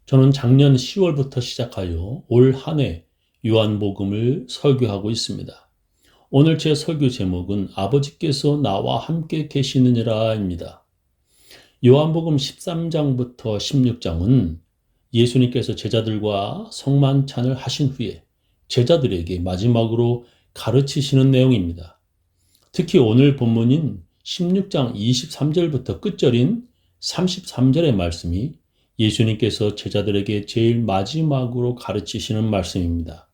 저는 작년 10월부터 시작하여 올 한 해 요한복음을 설교하고 있습니다. 오늘 제 설교 제목은 아버지께서 나와 함께 계시느니라입니다. 요한복음 13장부터 16장은 예수님께서 제자들과 성만찬을 하신 후에 제자들에게 마지막으로 가르치시는 내용입니다. 특히 오늘 본문인 16장 23절부터 끝절인 33절의 말씀이 예수님께서 제자들에게 제일 마지막으로 가르치시는 말씀입니다.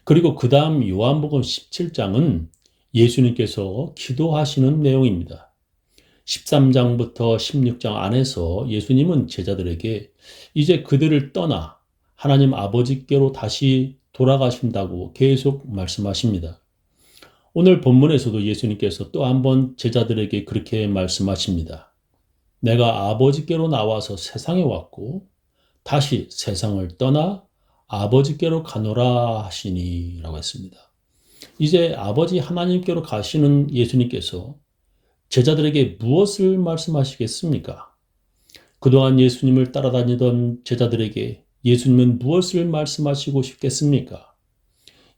그리고 그 다음 요한복음 17장은 예수님께서 기도하시는 내용입니다. 13장부터 16장 안에서 예수님은 제자들에게 이제 그들을 떠나 하나님 아버지께로 다시 돌아가신다고 계속 말씀하십니다. 오늘 본문에서도 예수님께서 또 한 번 제자들에게 그렇게 말씀하십니다. 내가 아버지께로 나와서 세상에 왔고 다시 세상을 떠나 아버지께로 가노라 하시니 라고 했습니다. 이제 아버지 하나님께로 가시는 예수님께서 제자들에게 무엇을 말씀하시겠습니까? 그동안 예수님을 따라다니던 제자들에게 예수님은 무엇을 말씀하시고 싶겠습니까?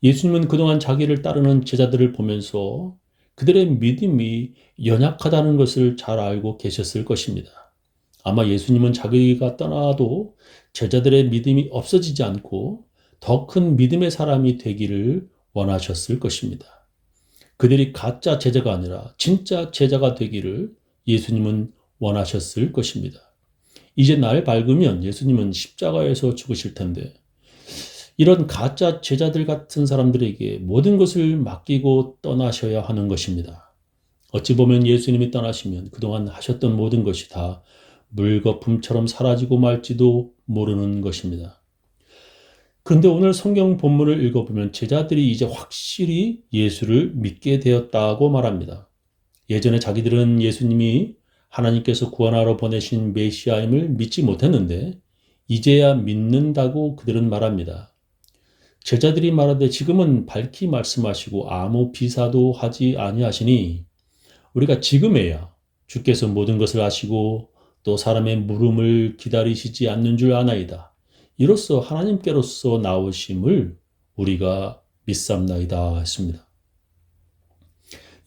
예수님은 그동안 자기를 따르는 제자들을 보면서 그들의 믿음이 연약하다는 것을 잘 알고 계셨을 것입니다. 아마 예수님은 자기가 떠나도 제자들의 믿음이 없어지지 않고 더 큰 믿음의 사람이 되기를 원하셨을 것입니다. 그들이 가짜 제자가 아니라 진짜 제자가 되기를 예수님은 원하셨을 것입니다. 이제 날 밝으면 예수님은 십자가에서 죽으실 텐데 이런 가짜 제자들 같은 사람들에게 모든 것을 맡기고 떠나셔야 하는 것입니다. 어찌 보면 예수님이 떠나시면 그동안 하셨던 모든 것이 다 물거품처럼 사라지고 말지도 모르는 것입니다. 그런데 오늘 성경 본문을 읽어보면 제자들이 이제 확실히 예수를 믿게 되었다고 말합니다. 예전에 자기들은 예수님이 하나님께서 구원하러 보내신 메시아임을 믿지 못했는데 이제야 믿는다고 그들은 말합니다. 제자들이 말하되 지금은 밝히 말씀하시고 아무 비사도 하지 아니하시니 우리가 지금에야 주께서 모든 것을 아시고 또 사람의 물음을 기다리시지 않는 줄 아나이다. 이로써 하나님께로서 나오심을 우리가 믿삼나이다 했습니다.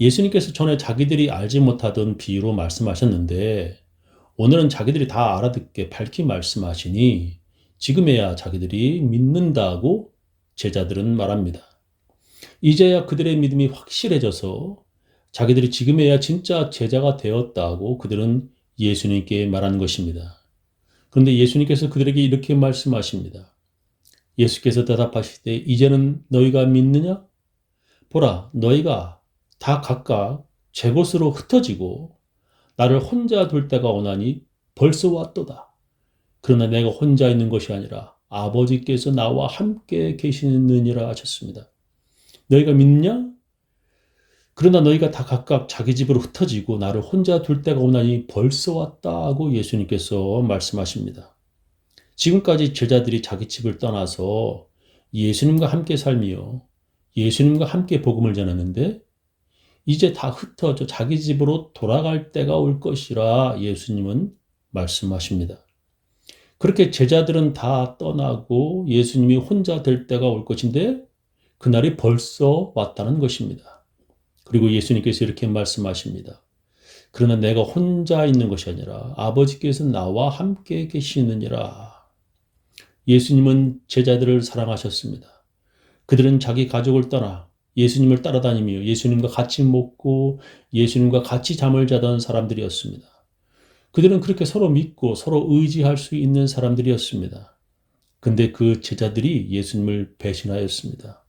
예수님께서 전에 자기들이 알지 못하던 비유로 말씀하셨는데 오늘은 자기들이 다 알아듣게 밝히 말씀하시니 지금에야 자기들이 믿는다고 제자들은 말합니다. 이제야 그들의 믿음이 확실해져서 자기들이 지금에야 진짜 제자가 되었다고 그들은 예수님께 말하는 것입니다. 그런데 예수님께서 그들에게 이렇게 말씀하십니다. 예수께서 대답하시되 이제는 너희가 믿느냐? 보라, 너희가 다 각각 제 곳으로 흩어지고 나를 혼자 둘 때가 오나니 벌써 왔도다. 그러나 내가 혼자 있는 것이 아니라 아버지께서 나와 함께 계시느니라 하셨습니다. 너희가 믿냐? 그러나 너희가 다 각각 자기 집으로 흩어지고 나를 혼자 둘 때가 오나니 벌써 왔다고 예수님께서 말씀하십니다. 지금까지 제자들이 자기 집을 떠나서 예수님과 함께 살며 예수님과 함께 복음을 전했는데 이제 다 흩어져 자기 집으로 돌아갈 때가 올 것이라 예수님은 말씀하십니다. 그렇게 제자들은 다 떠나고 예수님이 혼자 될 때가 올 것인데 그날이 벌써 왔다는 것입니다. 그리고 예수님께서 이렇게 말씀하십니다. 그러나 내가 혼자 있는 것이 아니라 아버지께서 나와 함께 계시느니라. 예수님은 제자들을 사랑하셨습니다. 그들은 자기 가족을 떠나 예수님을 따라다니며 예수님과 같이 먹고 예수님과 같이 잠을 자던 사람들이었습니다. 그들은 그렇게 서로 믿고 서로 의지할 수 있는 사람들이었습니다. 근데 그 제자들이 예수님을 배신하였습니다.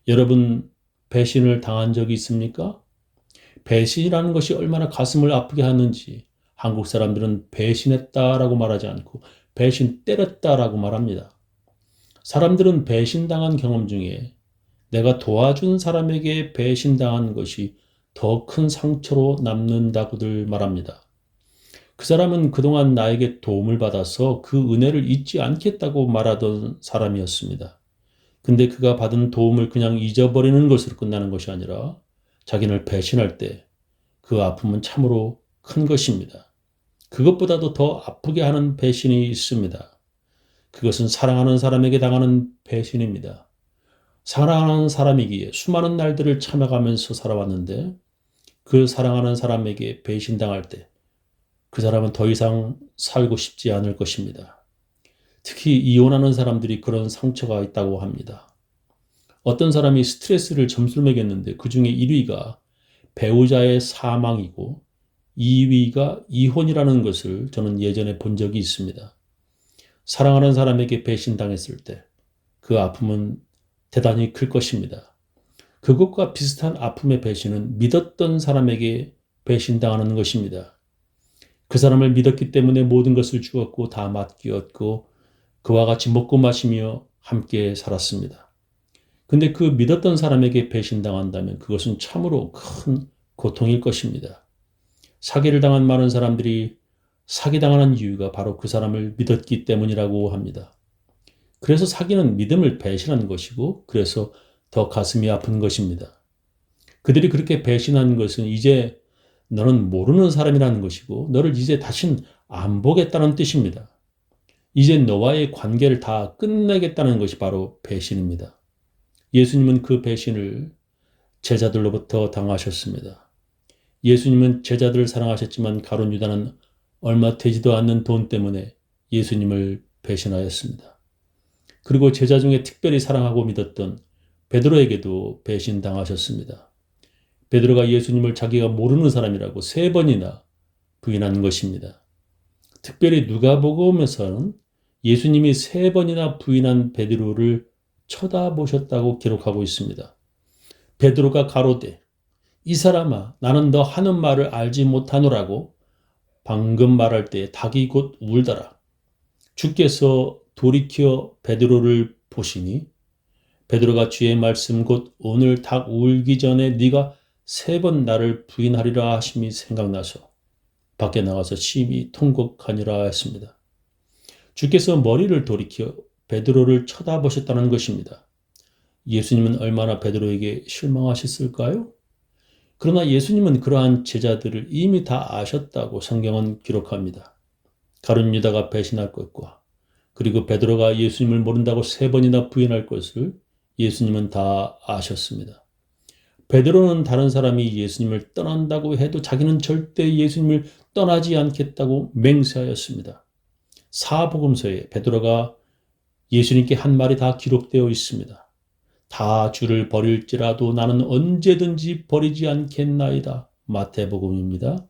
여러분, 배신을 당한 적이 있습니까? 배신이라는 것이 얼마나 가슴을 아프게 하는지 한국 사람들은 배신했다라고 말하지 않고 배신 때렸다라고 말합니다. 사람들은 배신당한 경험 중에 내가 도와준 사람에게 배신당한 것이 더 큰 상처로 남는다고들 말합니다. 그 사람은 그동안 나에게 도움을 받아서 그 은혜를 잊지 않겠다고 말하던 사람이었습니다. 근데 그가 받은 도움을 그냥 잊어버리는 것으로 끝나는 것이 아니라 자기를 배신할 때 그 아픔은 참으로 큰 것입니다. 그것보다도 더 아프게 하는 배신이 있습니다. 그것은 사랑하는 사람에게 당하는 배신입니다. 사랑하는 사람이기에 수많은 날들을 참아가면서 살아왔는데 그 사랑하는 사람에게 배신당할 때 그 사람은 더 이상 살고 싶지 않을 것입니다. 특히 이혼하는 사람들이 그런 상처가 있다고 합니다. 어떤 사람이 스트레스를 점수를 매겼는데 그 중에 1위가 배우자의 사망이고 2위가 이혼이라는 것을 저는 예전에 본 적이 있습니다. 사랑하는 사람에게 배신당했을 때 그 아픔은 대단히 클 것입니다. 그것과 비슷한 아픔의 배신은 믿었던 사람에게 배신당하는 것입니다. 그 사람을 믿었기 때문에 모든 것을 주었고 다 맡겼고 그와 같이 먹고 마시며 함께 살았습니다. 근데 그 믿었던 사람에게 배신당한다면 그것은 참으로 큰 고통일 것입니다. 사기를 당한 많은 사람들이 사기당하는 이유가 바로 그 사람을 믿었기 때문이라고 합니다. 그래서 사기는 믿음을 배신한 것이고 그래서 더 가슴이 아픈 것입니다. 그들이 그렇게 배신한 것은 이제 너는 모르는 사람이라는 것이고 너를 이제 다신 안 보겠다는 뜻입니다. 이제 너와의 관계를 다 끝내겠다는 것이 바로 배신입니다. 예수님은 그 배신을 제자들로부터 당하셨습니다. 예수님은 제자들을 사랑하셨지만 가룟 유다는 얼마 되지도 않는 돈 때문에 예수님을 배신하였습니다. 그리고 제자 중에 특별히 사랑하고 믿었던 베드로에게도 배신당하셨습니다. 베드로가 예수님을 자기가 모르는 사람이라고 3번이나 부인한 것입니다. 특별히 누가복음에서는 예수님이 3번이나 부인한 베드로를 쳐다보셨다고 기록하고 있습니다. 베드로가 가로되 이 사람아 나는 너 하는 말을 알지 못하노라고 방금 말할 때 닭이 곧 울더라. 주께서 돌이켜 베드로를 보시니 베드로가 주의 말씀 곧 오늘 닭 울기 전에 네가 3번 나를 부인하리라 하심이 생각나서 밖에 나가서 심히 통곡하니라 했습니다. 주께서 머리를 돌이켜 베드로를 쳐다보셨다는 것입니다. 예수님은 얼마나 베드로에게 실망하셨을까요? 그러나 예수님은 그러한 제자들을 이미 다 아셨다고 성경은 기록합니다. 가룟 유다가 배신할 것과 그리고 베드로가 예수님을 모른다고 3번이나 부인할 것을 예수님은 다 아셨습니다. 베드로는 다른 사람이 예수님을 떠난다고 해도 자기는 절대 예수님을 떠나지 않겠다고 맹세하였습니다. 사복음서에 베드로가 예수님께 한 말이 다 기록되어 있습니다. 다 주를 버릴지라도 나는 언제든지 버리지 않겠나이다. 마태복음입니다.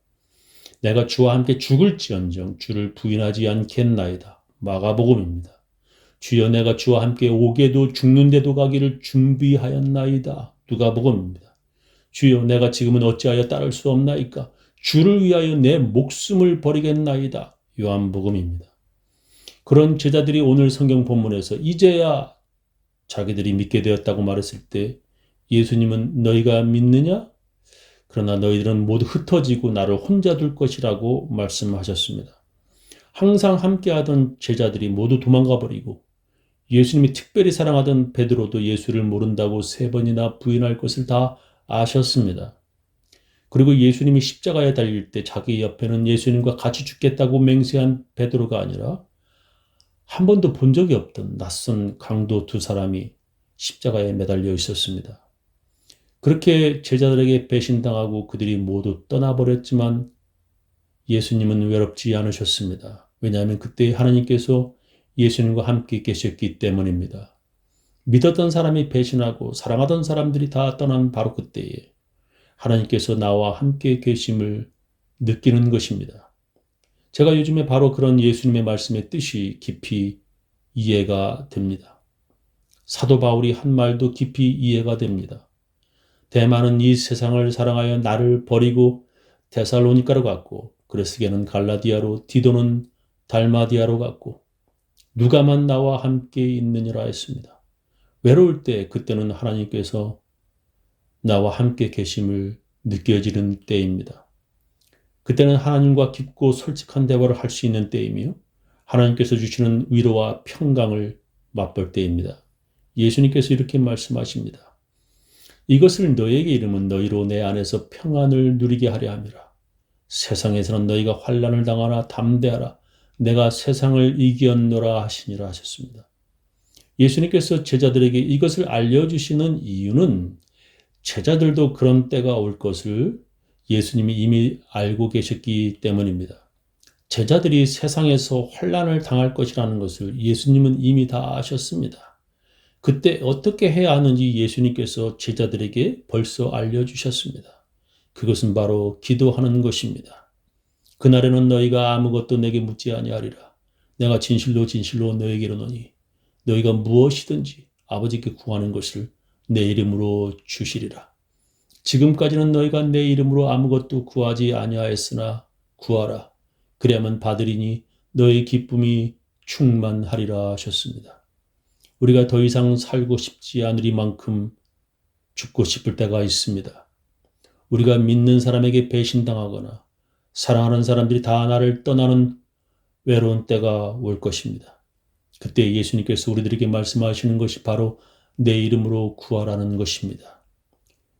내가 주와 함께 죽을지언정 주를 부인하지 않겠나이다. 마가복음입니다. 주여 내가 주와 함께 오게도 죽는데도 가기를 준비하였나이다. 누가복음입니다. 주여 내가 지금은 어찌하여 따를 수 없나이까? 주를 위하여 내 목숨을 버리겠나이다. 요한복음입니다. 그런 제자들이 오늘 성경 본문에서 이제야 자기들이 믿게 되었다고 말했을 때 예수님은 너희가 믿느냐? 그러나 너희들은 모두 흩어지고 나를 혼자 둘 것이라고 말씀하셨습니다. 항상 함께하던 제자들이 모두 도망가 버리고 예수님이 특별히 사랑하던 베드로도 예수를 모른다고 3번이나 부인할 것을 다 아셨습니다. 그리고 예수님이 십자가에 달릴 때 자기 옆에는 예수님과 같이 죽겠다고 맹세한 베드로가 아니라 한 번도 본 적이 없던 낯선 강도 2사람이 십자가에 매달려 있었습니다. 그렇게 제자들에게 배신당하고 그들이 모두 떠나버렸지만 예수님은 외롭지 않으셨습니다. 왜냐하면 그때 하나님께서 예수님과 함께 계셨기 때문입니다. 믿었던 사람이 배신하고 사랑하던 사람들이 다 떠난 바로 그때에 하나님께서 나와 함께 계심을 느끼는 것입니다. 제가 요즘에 바로 그런 예수님의 말씀의 뜻이 깊이 이해가 됩니다. 사도 바울이 한 말도 깊이 이해가 됩니다. 대만은 이 세상을 사랑하여 나를 버리고 데살로니가로 갔고 그레스게는 갈라디아로 디도는 달마디아로 갔고 누가만 나와 함께 있느니라 했습니다. 외로울 때 그때는 하나님께서 나와 함께 계심을 느껴지는 때입니다. 그때는 하나님과 깊고 솔직한 대화를 할 수 있는 때이며 하나님께서 주시는 위로와 평강을 맛볼 때입니다. 예수님께서 이렇게 말씀하십니다. 이것을 너에게 이르면 너희로 내 안에서 평안을 누리게 하려 함이라. 세상에서는 너희가 환난을 당하나 담대하라. 내가 세상을 이겼노라 하시니라 하셨습니다. 예수님께서 제자들에게 이것을 알려주시는 이유는 제자들도 그런 때가 올 것을 예수님이 이미 알고 계셨기 때문입니다. 제자들이 세상에서 환난을 당할 것이라는 것을 예수님은 이미 다 아셨습니다. 그때 어떻게 해야 하는지 예수님께서 제자들에게 벌써 알려주셨습니다. 그것은 바로 기도하는 것입니다. 그날에는 너희가 아무것도 내게 묻지 아니하리라. 내가 진실로 진실로 너에게 이르노니 너희가 무엇이든지 아버지께 구하는 것을 내 이름으로 주시리라. 지금까지는 너희가 내 이름으로 아무것도 구하지 아니하였으나 구하라. 그래야만 받으리니 너희 기쁨이 충만하리라 하셨습니다. 우리가 더 이상 살고 싶지 않으리만큼 죽고 싶을 때가 있습니다. 우리가 믿는 사람에게 배신당하거나 사랑하는 사람들이 다 나를 떠나는 외로운 때가 올 것입니다. 그때 예수님께서 우리들에게 말씀하시는 것이 바로 내 이름으로 구하라는 것입니다.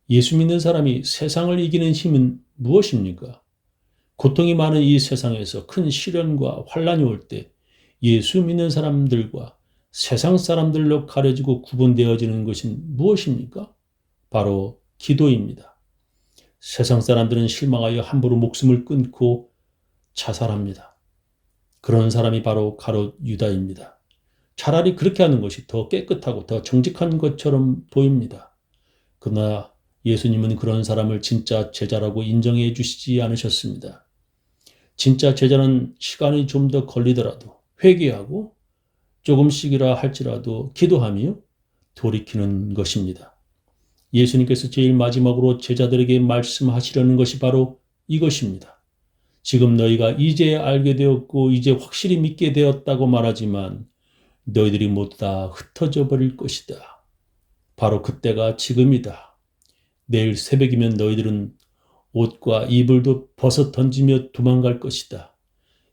예수 믿는 사람이 세상을 이기는 힘은 무엇입니까? 고통이 많은 이 세상에서 큰 시련과 환난이 올 때 예수 믿는 사람들과 세상 사람들로 가려지고 구분되어지는 것은 무엇입니까? 바로 기도입니다. 세상 사람들은 실망하여 함부로 목숨을 끊고 자살합니다. 그런 사람이 바로 가롯 유다입니다. 차라리 그렇게 하는 것이 더 깨끗하고 더 정직한 것처럼 보입니다. 그러나 예수님은 그런 사람을 진짜 제자라고 인정해 주시지 않으셨습니다. 진짜 제자는 시간이 좀 더 걸리더라도 회개하고 조금씩이라 할지라도 기도하며 돌이키는 것입니다. 예수님께서 제일 마지막으로 제자들에게 말씀하시려는 것이 바로 이것입니다. 지금 너희가 이제 알게 되었고 이제 확실히 믿게 되었다고 말하지만 너희들이 모두 다 흩어져 버릴 것이다. 바로 그때가 지금이다. 내일 새벽이면 너희들은 옷과 이불도 벗어 던지며 도망갈 것이다.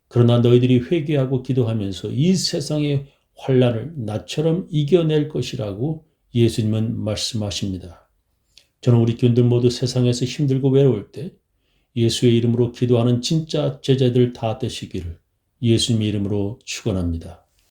그러나 너희들이 회개하고 기도하면서 이 세상의 환난을 나처럼 이겨낼 것이라고 예수님은 말씀하십니다. 저는 우리 교인들 모두 세상에서 힘들고 외로울 때 예수의 이름으로 기도하는 진짜 제자들 다 되시기를 예수님의 이름으로 축원합니다.